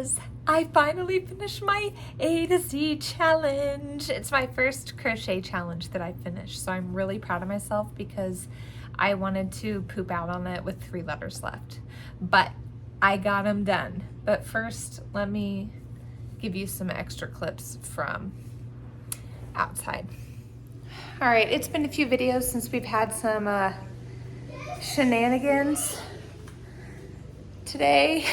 guys, I finally finished my A to Z challenge. It's my first crochet challenge that I finished, so I'm really proud of myself because I wanted to poop out on it with 3 letters left, but I got them done. But first, let me give you some extra clips from outside. All right, it's been a few videos since we've had some shenanigans. Today,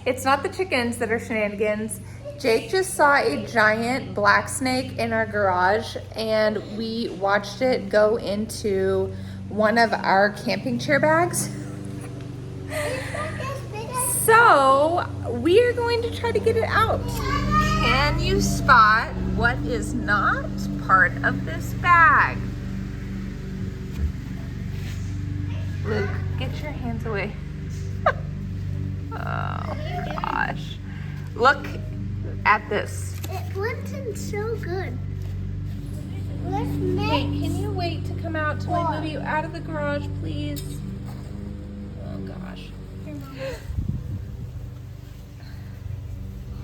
it's not the chickens that are shenanigans. Jake just saw a giant black snake in our garage and we watched it go into one of our camping chair bags. So we are going to try to get it out. Can you spot what is not part of this bag? Luke, get your hands away. Oh gosh. Look at this. It blends in so good. What's next? Hey, can you wait to come out till I move you out of the garage, please? Oh gosh.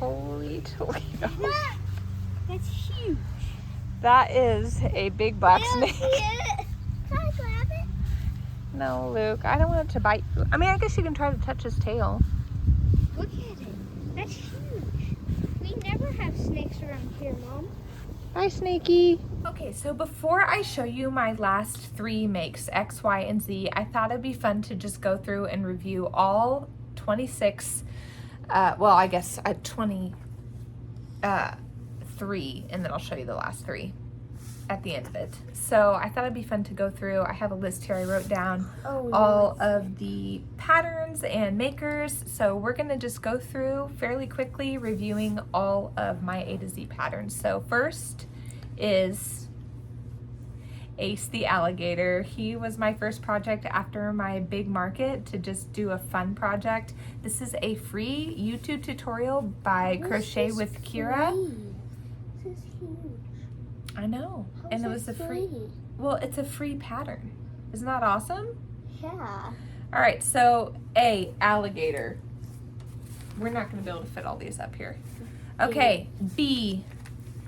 Holy Toledo. That's huge. That is a big black snake. Can I grab it? No, Luke, I don't want it to bite you. I mean, I guess you can try to touch his tail. Look at it. That's huge. We never have snakes around here, Mom. Bye, Snakey. Okay, so before I show you my last 3 makes, X, Y, and Z, I thought it'd be fun to just go through and review all 26, well, I guess 23, and then I'll show you the last 3 at the end of it. So I thought it'd be fun to go through. I have a list here. I wrote down all of the patterns and makers. So we're gonna just go through fairly quickly reviewing all of my A to Z patterns. So first is Ace the Alligator. He was my first project after my big market to just do a fun project. This is a free YouTube tutorial by Crochet with Kira. This is huge. I know. And it was a free, well, it's a free pattern. Isn't that awesome? Yeah. All right, so A, alligator. We're not gonna be able to fit all these up here. Okay, B,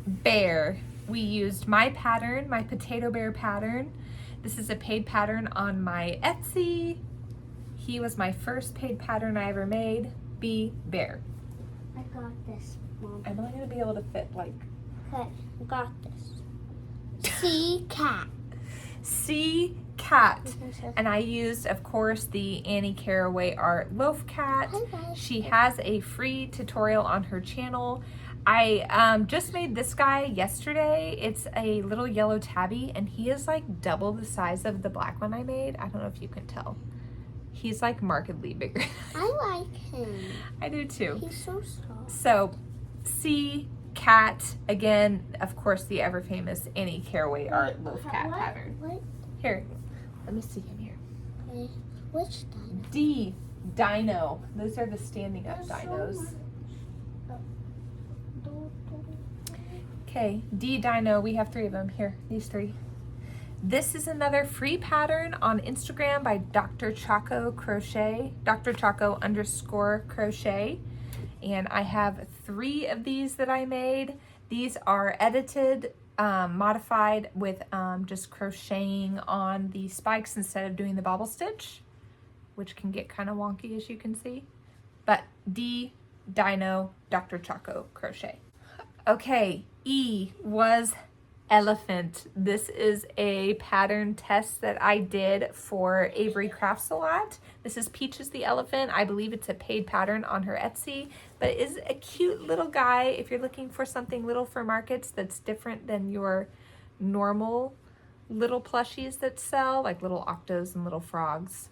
bear. We used my pattern, my potato bear pattern. This is a paid pattern on my Etsy. He was my first paid pattern I ever made. B, bear. I got this, Mom. I'm only gonna be able to fit like. Okay, I got this. C, cat. C, cat. And I used, of course, the Annie Caraway Art Loaf Cat. She has a free tutorial on her channel. I just made this guy yesterday. It's a little yellow tabby, and he is like double the size of the black one I made. I don't know if you can tell. He's like markedly bigger. I like him. I do too. He's so soft. So, C, cat, again, of course, the ever famous Annie Caraway Art Loaf Cat pattern. What? Here, let me see him here. Okay. Which dino? D, dino. Those are the standing up dinos. Okay, D, dino. We have 3 of them here. These 3. This is another free pattern on Instagram by Dr. Choco Crochet, Dr. Choco _ crochet. And I have 3 of these that I made. These are edited, modified with just crocheting on the spikes instead of doing the bobble stitch, which can get kind of wonky as you can see. But D, dino, Dr. Choco Crochet. Okay, E was elephant. This is a pattern test that I did for Avery Crafts a Lot. This is Peaches the Elephant. I believe it's a paid pattern on her Etsy, but it is a cute little guy if you're looking for something little for markets that's different than your normal little plushies that sell, like little octos and little frogs.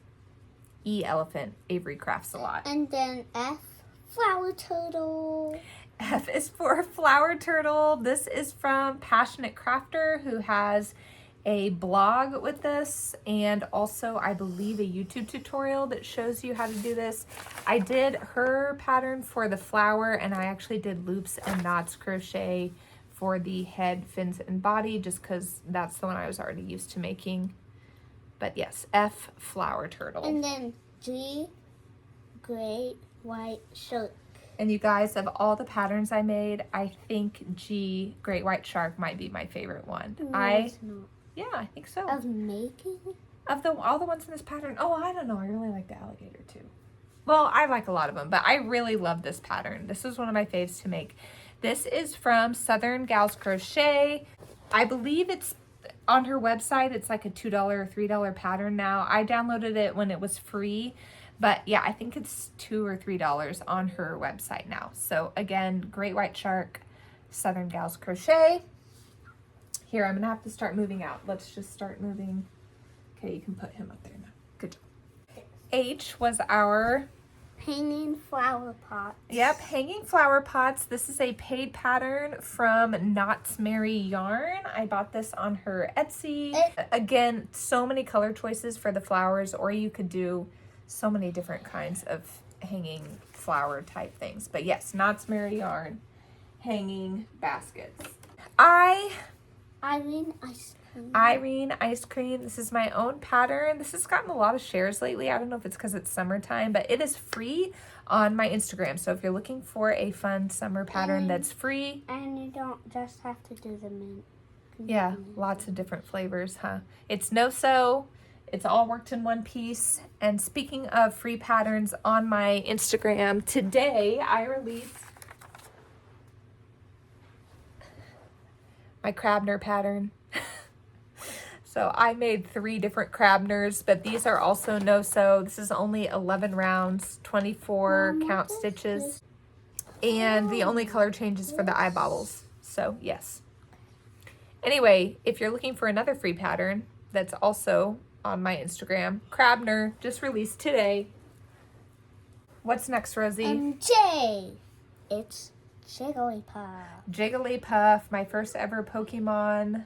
E, elephant, Avery Crafts a Lot. And then F, flower turtle. F is for flower turtle. This is from Passionate Crafter, who has a blog with this and also I believe a YouTube tutorial that shows you how to do this. I did her pattern for the flower, and I actually did loops and knots crochet for the head, fins, and body just because that's the one I was already used to making. But yes, F, flower turtle. And then G, great white shark. And you guys, of all the patterns I made, I think G, Great White Shark, might be my favorite one. No, it's not. Yeah, I think so. Of making? Of all the ones in this pattern. Oh, I don't know. I really like the alligator too. Well, I like a lot of them, but I really love this pattern. This is one of my faves to make. This is from Southern Gals Crochet. I believe it's on her website. It's like a $2 or $3 pattern now. I downloaded it when it was free, but yeah, I think it's $2 or $3 on her website now. So again, Great White Shark, Southern Gals Crochet. Here, I'm gonna have to start moving out. Let's just start moving. Okay, you can put him up there now. Good job. H was our Hanging flower pots. Yep, hanging flower pots. This is a paid pattern from Knott's Merry Yarn. I bought this on her Etsy. Again, so many color choices for the flowers, or you could do so many different kinds of hanging flower type things. But yes, Knott's Merry Yarn hanging baskets. Irene Ice Cream. Irene Ice Cream. This is my own pattern. This has gotten a lot of shares lately. I don't know if it's because it's summertime, but it is free on my Instagram. So if you're looking for a fun summer pattern that's free. And you don't just have to do the mint. Yeah, lots of different flavors, huh? It's no-sew. It's all worked in one piece. And speaking of free patterns on my Instagram, today I released my Crabner pattern. So I made 3 different Crabners, but these are also no-sew. This is only 11 rounds, 24 count stitches, and the only color changes for the eye bobbles. So yes. Anyway, if you're looking for another free pattern that's also on my Instagram, Crabner, just released today. What's next, Rosie? And J, it's Jigglypuff. Jigglypuff, my first ever Pokemon.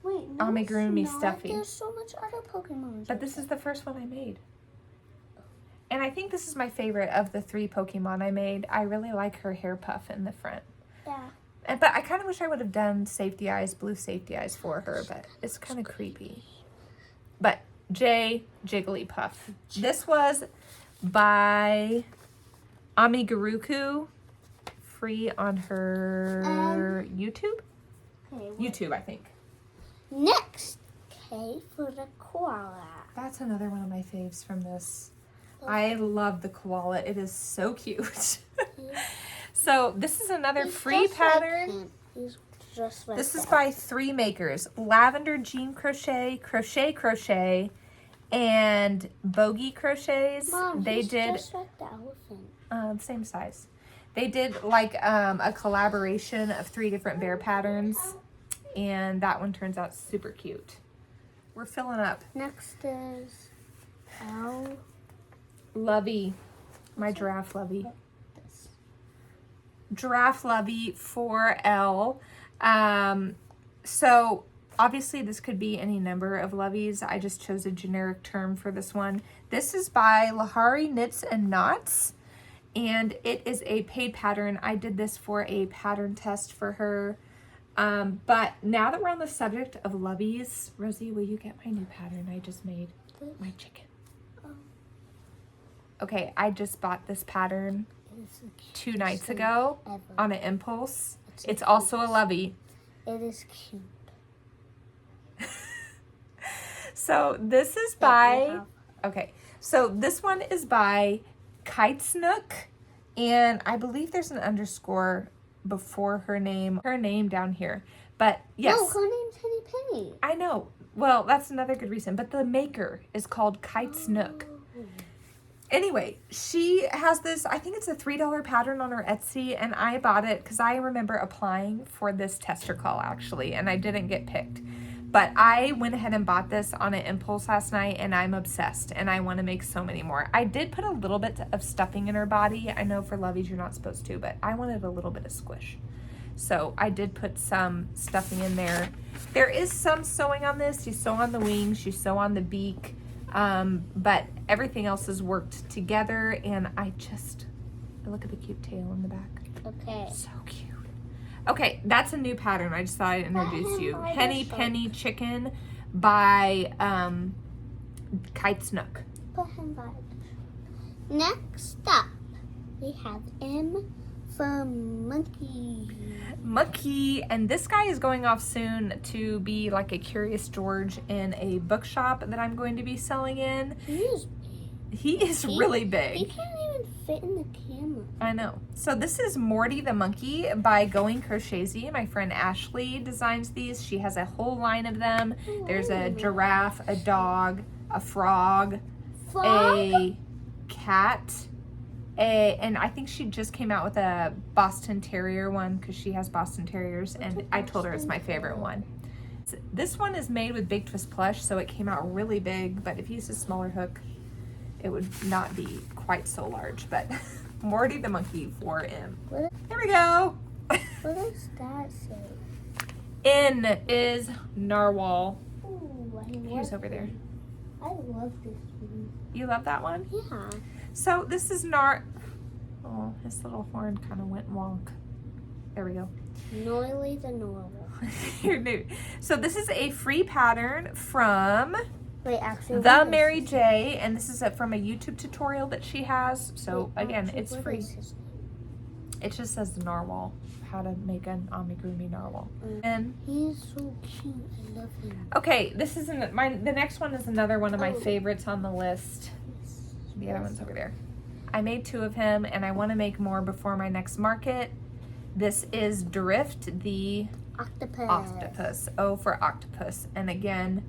Wait, no, Amigurumi it's not. stuffy. There's so much other Pokemon. But this is the first one I made. And I think this is my favorite of the 3 Pokemon I made. I really like her hair puff in the front. Yeah. But I kind of wish I would have done safety eyes, blue safety eyes for her, but it's kind of creepy. But Jigglypuff. This was by Amiguruku, free on her YouTube? Okay, YouTube, I think. next, K for the koala. That's another one of my faves from this. I love the koala. It is so cute. So this is another He's free just pattern. Like him. He's just like This is that. by 3 makers. Lavender Jean Crochet, Crochet, and Bogey Crochets. Mom, They he's did just like the elephant. same size. They did like a collaboration of 3 different bear patterns, and that one turns out super cute. We're filling up. Next is L. Lovey, my giraffe Lovey. This. Giraffe Lovey 4L. So obviously this could be any number of Loveys. I just chose a generic term for this one. This is by Lahari Knits and Knots, and it is a paid pattern. I did this for a pattern test for her. But now that we're on the subject of Loveys, Rosie, will you get my new pattern I just made? My chicken. Okay, I just bought this pattern 2 nights ago ever. on an impulse. It's It's the also a cutest. Lovey. It is cute. So this is by, okay, so this one is by Kitesnook, and I believe there's an underscore before her name down here. But yes. No, her name's Henny Penny. I know. Well, that's another good reason. But the maker is called Kitesnook. Anyway, she has this, I think it's a $3 pattern on her Etsy, and I bought it because I remember applying for this tester call, actually, and I didn't get picked. But I went ahead and bought this on an impulse last night, and I'm obsessed, and I want to make so many more. I did put a little bit of stuffing in her body. I know for Loveys you're not supposed to, but I wanted a little bit of squish. So I did put some stuffing in there. There is some sewing on this. You sew on the wings, you sew on the beak, but everything else is worked together, and look at the cute tail in the back. Okay. So cute. Okay, that's a new pattern. I just thought I'd introduce you. Henny Penny Chicken by Kitesnook. Put him by. Next up, We have M for monkey. Monkey, and this guy is going off soon to be like a Curious George in a bookshop that I'm going to be selling in. He is really big. He can't even fit in the camera. I know. So this is Morty the Monkey by Going Crochet. My friend Ashley designs these. She has a whole line of them. There's a giraffe, a dog, a frog, a cat, and I think she just came out with a Boston Terrier one because she has Boston Terriers, and I told her it's my favorite one. This one is made with Big Twist plush, so it came out really big, but if you use a smaller hook, it would not be quite so large. But Morty the Monkey 4M. There we go. What does that say? N is Narwhal. Ooh, Here's over there. I love this one. You love that one? Yeah. So this is Oh, his little horn kind of went wonk. There we go. Noily the Narwhal. You're new. So this is a free pattern from Wait, actually, the Mary J, and this is from a YouTube tutorial that she has. So again, it's free. It just says the Narwhal, how to make an amigurumi narwhal. And he's so cute. I love him. okay, this isn't the next one is another one of my favorites on the list. The other one's over there. I made 2 of him, and I want to make more before my next market. This is Drift the Octopus. O for octopus. And again,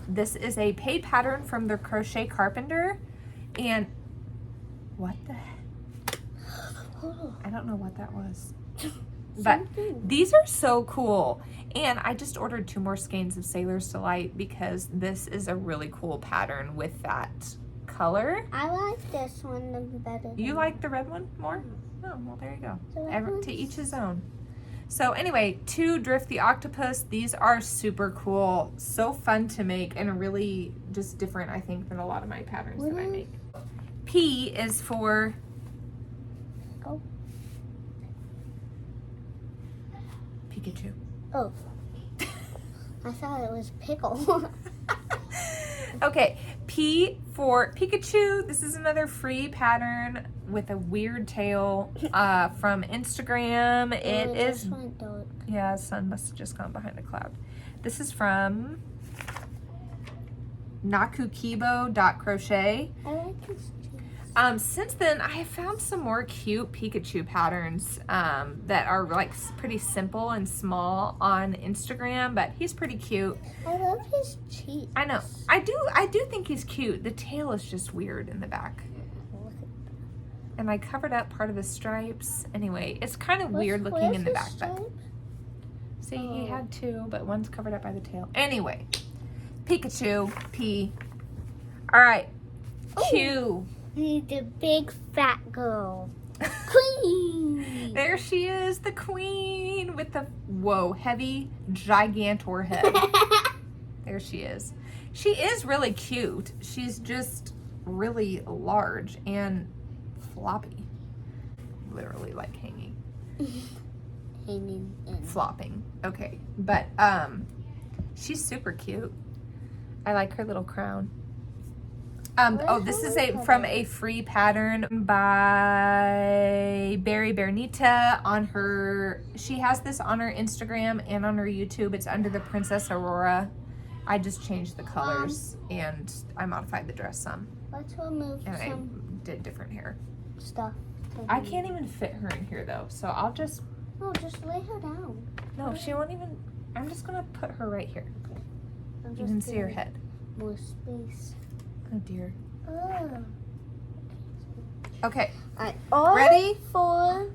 this is a paid pattern from the Crochet Carpenter. And what the heck? I don't know what that was. But these are so cool. And I just ordered 2 more skeins of Sailor's Delight because this is a really cool pattern with that color. I like this one better. You like the red one more? Oh, well, there you go. To each his own. So anyway, 2 Drift the Octopus. These are super cool. So fun to make and really just different, I think, than a lot of my patterns that I make. P is for Pikachu. Oh. I thought it was pickle. Okay, P for Pikachu. This is another free pattern with a weird tail from Instagram. It is, yeah, sun must have just gone behind a cloud. This is from nakukibo.crochet. I like his cheeks. Since then, I have found some more cute Pikachu patterns that are like pretty simple and small on Instagram, but he's pretty cute. I love his cheeks. I know. I do think he's cute. The tail is just weird in the back. And I covered up part of his stripes. Anyway, it's kind of weird looking in the back. But see, he had 2, but one's covered up by the tail. Anyway, Pikachu, P. All right, Q. The big fat girl. Queen. There she is, the queen with the, whoa, heavy gigantor head. There she is. She is really cute. She's just really large and floppy. Literally like hanging. Hanging and flopping. Okay, but she's super cute. I like her little crown. Oh, this is from a free pattern by Berry Bernita on her. She has this on her Instagram and on her YouTube. It's under the Princess Aurora. I just changed the colors and I modified the dress some. Let's remove and some I did different hair stuff. I can't even fit her in here though, so I'll just. No, just lay her down. No, she won't even. I'm just gonna put her right here. You can see her head. More space. Oh dear. Oh. Okay. All ready for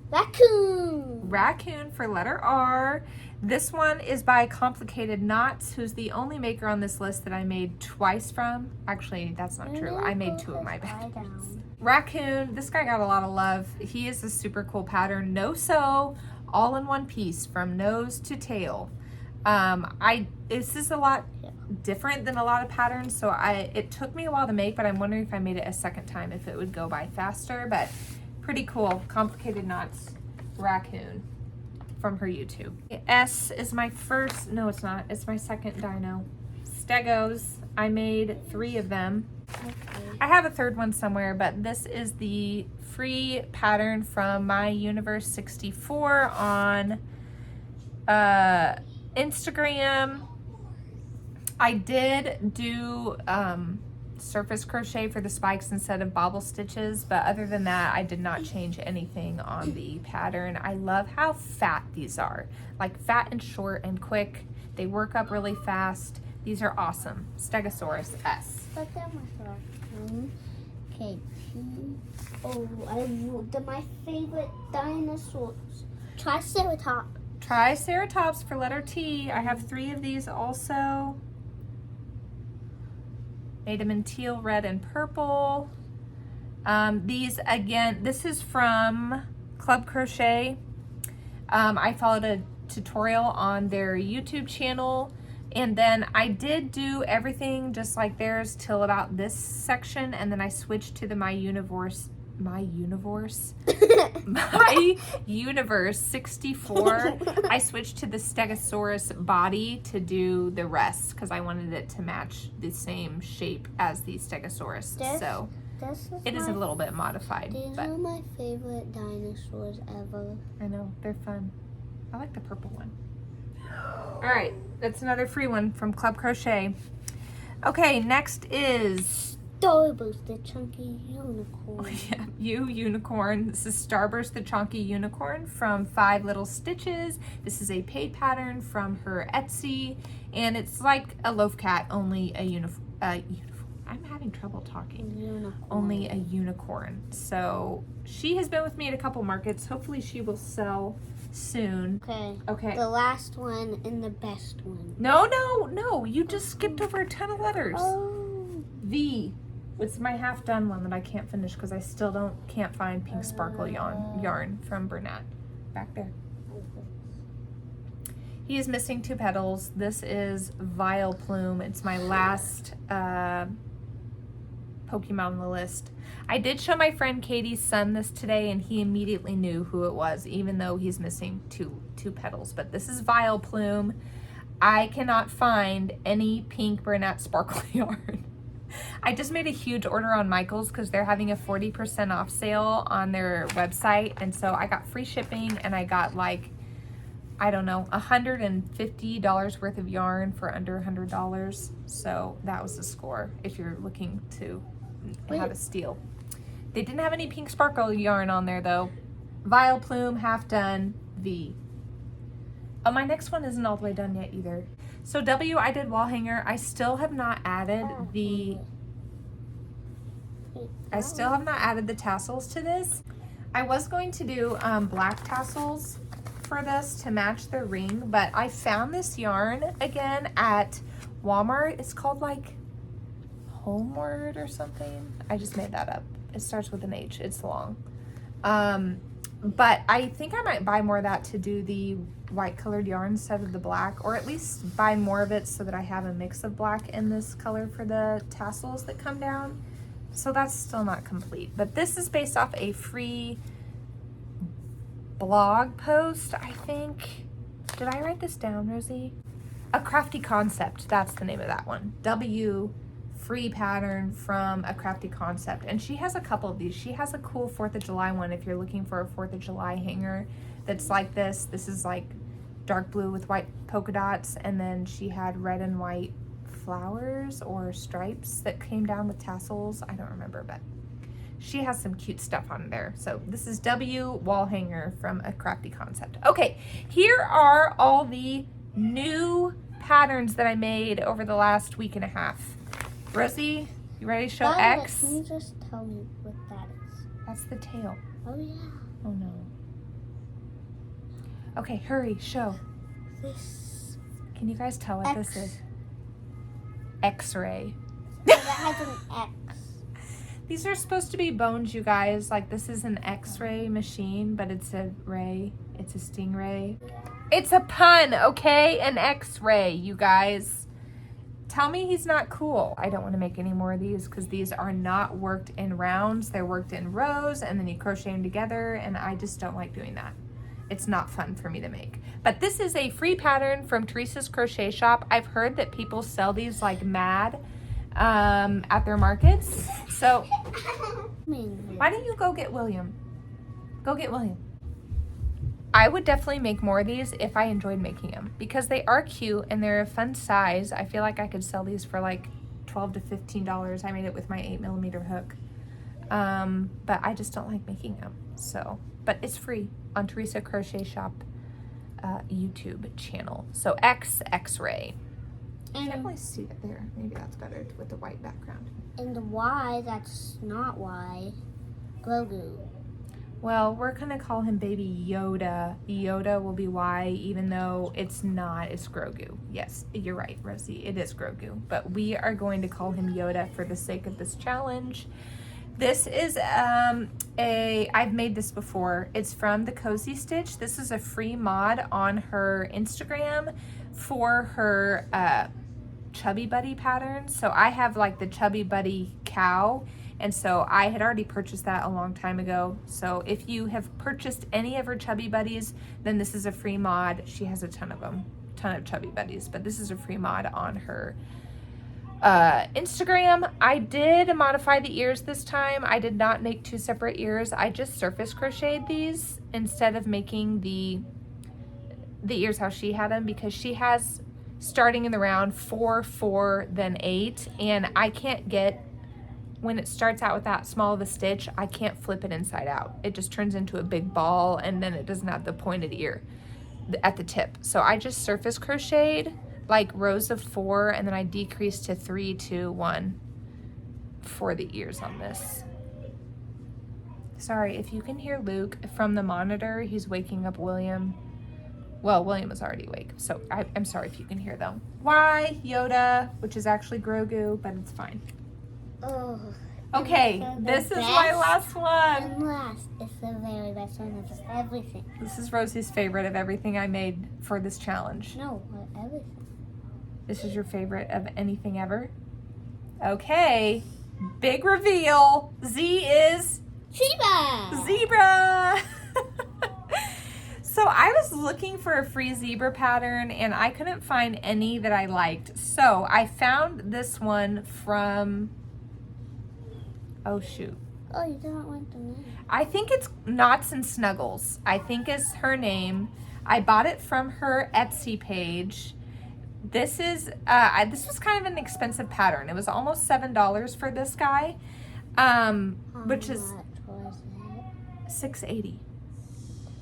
Raccoon. Raccoon for letter R. This one is by Complicated Knots, who's the only maker on this list that I made twice from. Actually, that's not true. I made 2 of my patterns. Raccoon, this guy got a lot of love. He is a super cool pattern. No sew, all in one piece from nose to tail. This is a lot different than a lot of patterns, so it took me a while to make, but I'm wondering if I made it a second time if it would go by faster. But pretty cool. Complicated Knots Raccoon from her YouTube. S is my first, no it's not, it's my second dino. Stegos. I made 3 of them. Okay. I have a third one somewhere, but this is the free pattern from My Universe 64 on Instagram. I did do surface crochet for the spikes instead of bobble stitches, but other than that, I did not change anything on the pattern. I love how fat these are, like fat and short and quick. They work up really fast. These are awesome. Stegosaurus S. But that was Raccoon. Okay, they're my favorite dinosaurs. Triceratops. Triceratops for letter T. I have 3 of these also. Made them in teal, red, and purple. These, again, this is from Club Crochet. I followed a tutorial on their YouTube channel, and then I did do everything just like theirs till about this section, and then I switched to the My Universe 64. I switched to the Stegosaurus body to do the rest because I wanted it to match the same shape as the Stegosaurus. So it is a little bit modified. These are my favorite dinosaurs ever. I know, they're fun. I like the purple one. All right, that's another free one from Club Crochet. Okay, next is Starburst, the chunky unicorn. yeah, unicorn. This is Starburst, the chunky unicorn from 5 Little Stitches. This is a paid pattern from her Etsy, and it's like a Loaf Cat, only a uniform. I'm having trouble talking. Unicorn. Only a unicorn. So she has been with me at a couple markets. Hopefully she will sell soon. Okay. The last one and the best one. No. You just skipped over a ton of letters. Oh. V. It's my half done one that I can't finish because I still can't find pink sparkle yarn from Bernat. Back there. He is missing 2 petals. This is Vileplume. It's my last Pokemon on the list. I did show my friend Katie's son this today, and he immediately knew who it was, even though he's missing two petals. But this is Vileplume. I cannot find any pink Bernat sparkle yarn. I just made a huge order on Michael's because they're having a 40% off sale on their website, and so I got free shipping, and I got like, I don't know, $150 worth of yarn for under $100. So that was the score if you're looking to have a steal. They didn't have any pink sparkle yarn on there though. Vileplume, half done, V. Oh, my next one isn't all the way done yet either. So W, I did wall hanger. I still have not added the tassels to this. I was going to do black tassels for this to match the ring, but I found this yarn again at Walmart. It's called like Homeward or something. I just made that up. It starts with an H. It's long. But I think I might buy more of that to do the white colored yarn instead of the black, or at least buy more of it so that I have a mix of black and this color for the tassels that come down. So that's still not complete, but this is based off a free blog post, I think. Did I write this down, Rosie? A Crafty Concept, that's the name of that one. W, free pattern from A Crafty Concept. And she has a couple of these. She has a cool 4th of July one if you're looking for a 4th of July hanger that's like this. This is like dark blue with white polka dots, and then she had red and white flowers or stripes that came down with tassels. I don't remember, but she has some cute stuff on there. So this is W wall hanger from A Crafty Concept. Okay, here are all the new patterns that I made over the last week and a half. Rosie, you ready to show X? Can you just tell me what that is? That's the tail. Oh yeah. Oh no. Okay, hurry, show. This. Can you guys tell what X. this is? X-ray. That has an X. These are supposed to be bones, you guys. Like, this is an X-ray machine, but it's a ray. It's a stingray. It's a pun, okay? An X-ray, you guys. Tell me he's not cool. I don't want to make any more of these because these are not worked in rounds. They're worked in rows, and then you crochet them together, and I just don't like doing that. It's not fun for me to make. But this is a free pattern from Teresa's Crochet Shop. I've heard that people sell these like mad. at their markets. So why don't you go get William? Go get William. I would definitely make more of these if I enjoyed making them because they are cute and they're a fun size. I feel like I could sell these for like $12 to $15. I made it with my 8mm hook. But I just don't like making them. So, but it's free on Teresa Crochet Shop YouTube channel. So X-Ray. I can't really see it there. Maybe that's better with the white background. And the Y, that's not Y. Grogu. Well, we're going to call him Baby Yoda. Yoda will be Y, even though it's not. It's Grogu. Yes, you're right, Rosie. It is Grogu. But we are going to call him Yoda for the sake of this challenge. This is I've made this before. It's from the Cozy Stitch. This is a free mod on her Instagram for her Chubby Buddy pattern. So I have like the Chubby Buddy cow. And so I had already purchased that a long time ago. So if you have purchased any of her Chubby Buddies, then this is a free mod. She has a ton of them, ton of Chubby Buddies, but this is a free mod on her Instagram. I did modify the ears this time. I did not make 2 separate ears. I just surface crocheted these instead of making the ears how she had them, because she has, starting in the round, 4, 4, then 8, and I can't get, when it starts out with that small of a stitch, I can't flip it inside out. It just turns into a big ball, and then it doesn't have the pointed ear at the tip. So I just surface crocheted like rows of 4, and then I decreased to 3, 2, 1 for the ears on this. Sorry, if you can hear Luke from the monitor, he's waking up William. Well, William was already awake, so I'm sorry if you can hear them. Why? Yoda, which is actually Grogu, but it's fine. Oh. Okay, this is my last one. And last, it's the very best one of everything. This is Rosie's favorite of everything I made for this challenge. No, everything. This is your favorite of anything ever? Okay, big reveal. Z is Zebra! Zebra! So I was looking for a free zebra pattern and I couldn't find any that I liked. So I found this one from, oh shoot. Oh, you don't want the name. I think it's Knots and Snuggles, I think is her name. I bought it from her Etsy page. This is, this was kind of an expensive pattern. It was almost $7 for this guy, which is $6.80.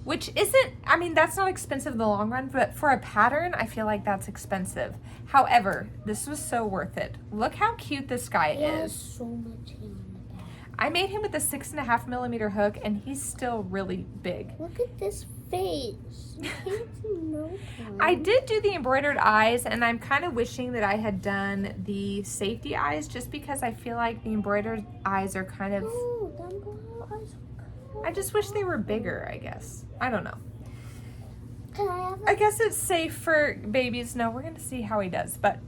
Which isn't, I mean, that's not expensive in the long run, but for a pattern, I feel like that's expensive. However, this was so worth it. Look how cute this guy is. So much hair on the back. I made him with a 6.5mm hook, and he's still really big. Look at this face. You can't do no time. I did do the embroidered eyes, and I'm kind of wishing that I had done the safety eyes, just because I feel like the embroidered eyes are kind of... Oh, the embroidered eyes. I just wish they were bigger, I guess. I don't know. Can I have I guess it's safe for babies. No, we're going to see how he does. But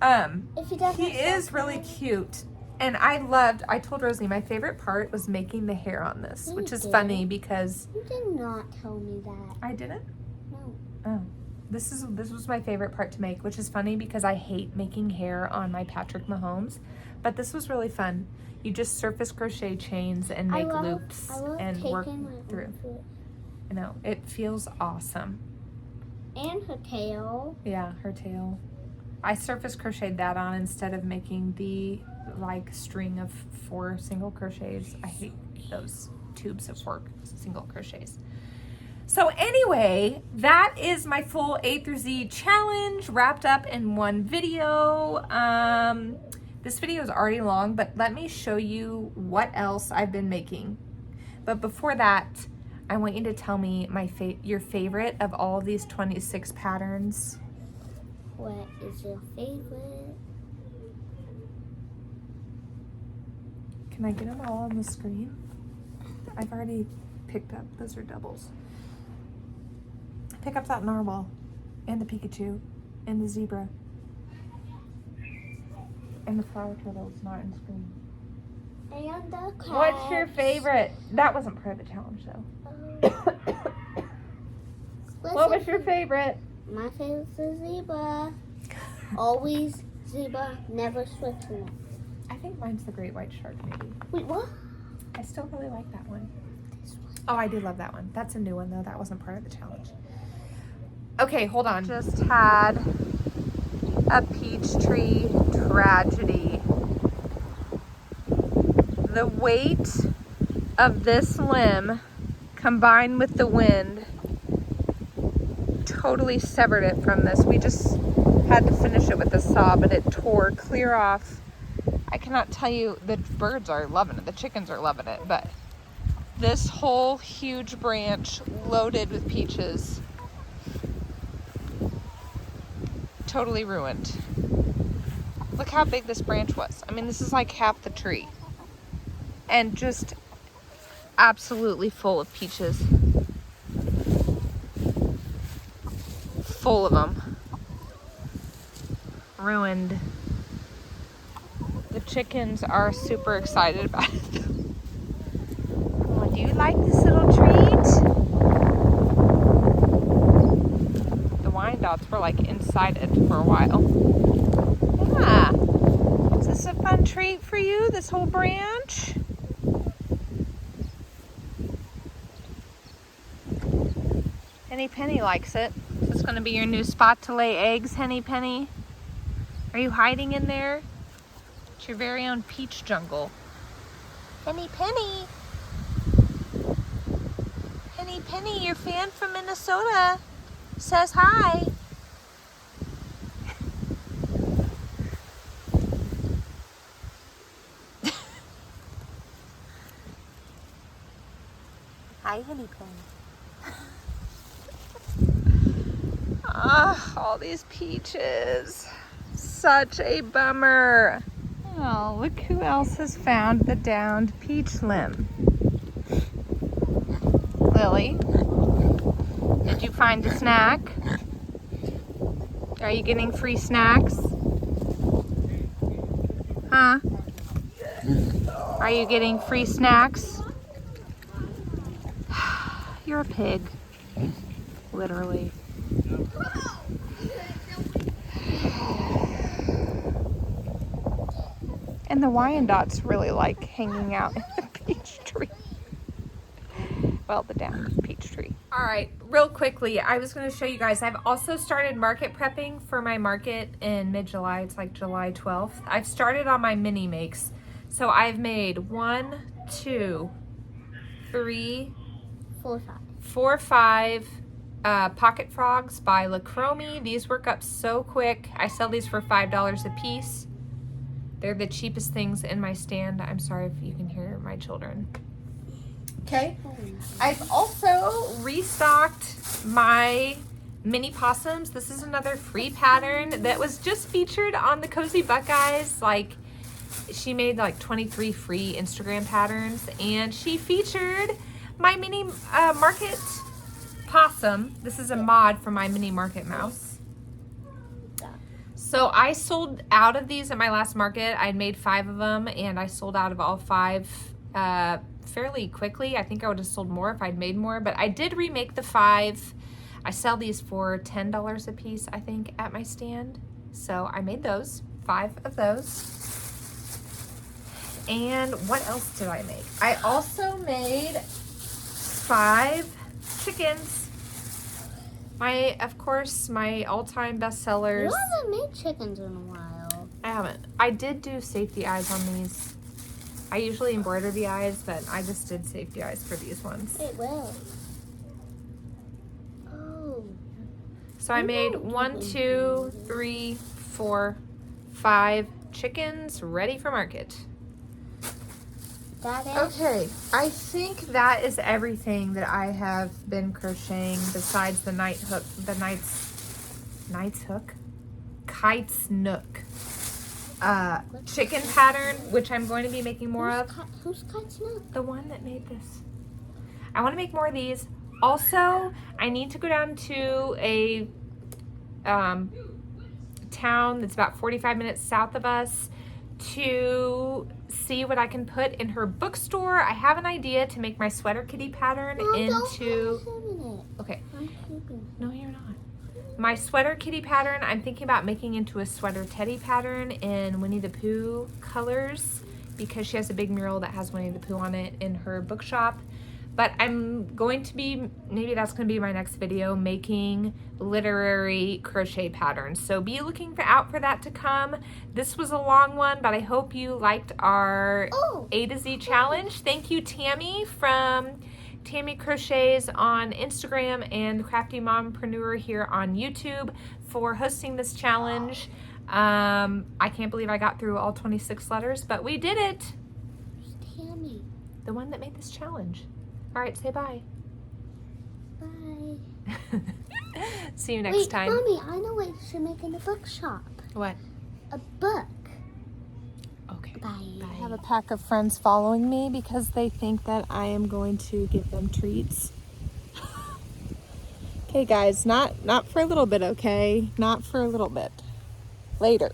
if he doesn't, he is really cute. And I told Rosie my favorite part was making the hair on this, You which is did. funny because... You did not tell me that. I didn't? No. Oh. This was my favorite part to make, which is funny because I hate making hair on my Patrick Mahomes. But this was really fun. You just surface crochet chains and make loops and work through. You know, it feels awesome. And her tail. Yeah, her tail. I surface crocheted that on instead of making the like string of 4 single crochets. I hate those tubes of 4 single crochets. So anyway, that is my full A through Z challenge wrapped up in one video. This video is already long, but let me show you what else I've been making. But before that, I want you to tell me your favorite of all of these 26 patterns. What is your favorite? Can I get them all on the screen? I've already picked up, those are doubles. Pick up that narwhal and the Pikachu and the zebra. And the flower turtle is not in screen. And the cat. What's your favorite? That wasn't part of the challenge though. What was your favorite? My favorite's the zebra. Always zebra, never switching it. I think mine's the great white shark, maybe. Wait, what? I still really like that one. This one. Oh, I do love that one. That's a new one, though. That wasn't part of the challenge. Okay, hold on. Just had a peach tree tragedy. The weight of this limb combined with the wind totally severed it from this. We just had to finish it with a saw, but it tore clear off. I cannot tell you, the birds are loving it, the chickens are loving it, but this whole huge branch loaded with peaches totally ruined. Look how big this branch was. I mean, this is like half the tree. And just absolutely full of peaches. Full of them. Ruined. The chickens are super excited about it. Oh, do you like this little treat? The Wyandottes were like inside it for a while. Yeah. Is this a fun treat for you, this whole branch? Henny Penny likes it. Is this going to be your new spot to lay eggs, Henny Penny? Are you hiding in there? It's your very own peach jungle. Henny Penny. Henny Penny, your fan from Minnesota says hi. Hi, Henny Penny. Ah, all these peaches. Such a bummer. Oh, look who else has found the downed peach limb. Lily, did you find a snack? Are you getting free snacks? Huh? Are you getting free snacks? You're a pig. Literally. And the Wyandottes really like hanging out in the peach tree. Well, the downed peach tree. All right, real quickly, I was going to show you guys. I've also started market prepping for my market in mid-July. It's like July 12th. I've started on my mini makes. So I've made 1, 2, 3, 4, 5 pocket frogs by La Cromie. These work up so quick. I sell these for $5 a piece. They're the cheapest things in my stand. I'm sorry if you can hear my children. Okay. I've also restocked my mini possums. This is another free pattern that was just featured on the Cozy Buckeyes. Like, she made like 23 free Instagram patterns, and she featured my mini market possum. This is a mod for my mini market mouse. So I sold out of these at my last market. I made 5 of them, and I sold out of all 5 fairly quickly. I think I would have sold more if I'd made more, but I did remake the 5. I sell these for $10 a piece, I think, at my stand. So I made those, 5 of those. And what else did I make? I also made 5 chickens. Of course, my all-time bestsellers. You haven't made chickens in a while. I haven't. I did do safety eyes on these. I usually embroider the eyes, but I just did safety eyes for these ones. Wait, well. Oh. So I made 1, 2, 3, 4, 5 chickens ready for market. That is? Okay, I think that is everything that I have been crocheting besides the knight's hook, kite's nook, chicken pattern, which I'm going to be making more of. Who's kite's nook? The one that made this. I want to make more of these. Also, I need to go down to a town that's about 45 minutes south of us to see what I can put in her bookstore. I have an idea to make my sweater kitty pattern into... I'm Okay. keeping it. No, you're not. My sweater kitty pattern, I'm thinking about making into a sweater teddy pattern in Winnie the Pooh colors because she has a big mural that has Winnie the Pooh on it in her bookshop. But I'm going to be, maybe that's going to be my next video, making literary crochet patterns. So be looking out for that to come. This was a long one, but I hope you liked our A to Z challenge. Thank you, Tammy from Tammy Crochets on Instagram and Crafty Mompreneur here on YouTube for hosting this challenge. I can't believe I got through all 26 letters, but we did it. Who's Tammy? The one that made this challenge. All right, say bye. Bye. See you next time. Mommy, I know what you should make in the bookshop. What? A book. Okay. Bye. I have a pack of friends following me because they think that I am going to give them treats. Okay, guys, not for a little bit, okay? Not for a little bit. Later.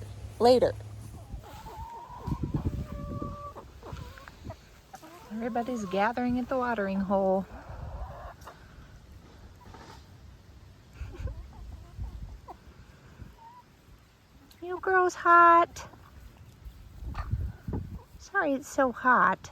Everybody's gathering at the watering hole. You girls hot. Sorry it's so hot.